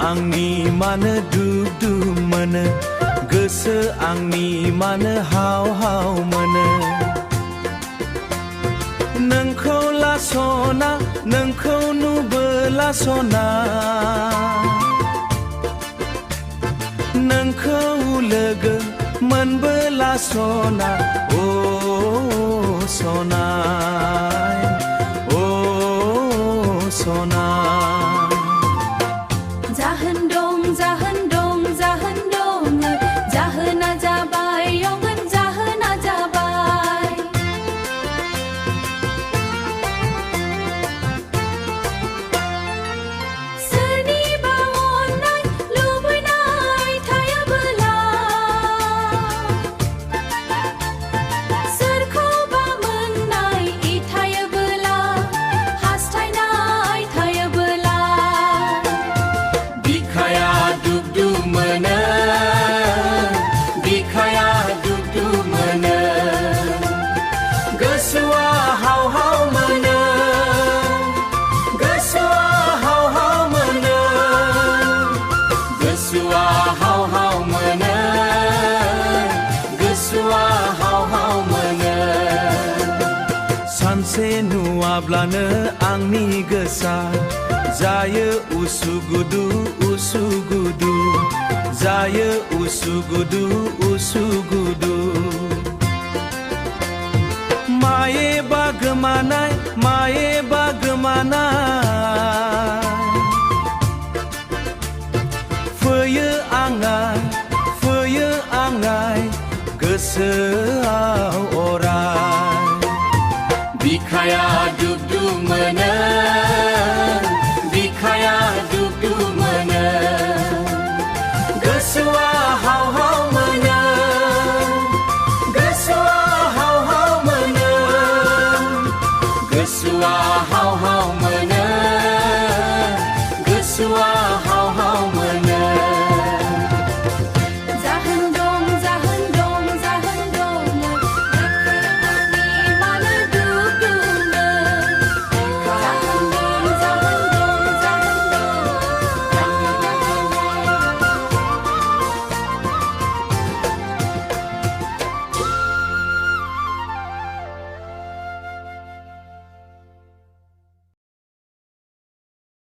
आंनि मानो दुब दुब मोनो गोसो आंनि मानो हाव हाव मोनो नोंखौ लास'ना नोंखौ नुबोला सना नोंखौ लोगो मोनबोला सना ओ सना ओ सना जाहोन दं जाहोन दं जाहोन दं जाहोना जाबाय यंगन जाहोना जाबाय सोरनिबा अननाय लुबैनाय थायाबोला सोरखौबा मोननाय थायोबोला हास्थायनाय थायोबोला बिखाया दुब दुब मोनो बिखाया दुब दुब मोनो गोसोआ हाव हाव मोनो गोसोआ हाव हाव मोनो गोसोआ हाव हाव मोनो गोसोआ हाव हाव मोनो सानसे नुवाब्लानो आंनि गोसोआ जायो उसुगुदु उसुगुदु जायो उसुगुदु उसुगुदु मायेबा गोमानाय मायेबा गोमानाय फैयो आंनाय गोसोआव अराय बिखाया दुब दुब मोनो बिखाया दुब दुब मोनो गोसोआ हाव हाव मोनो गोसोआ हाव हाव मोनो गोसोआ हाव हाव मोनो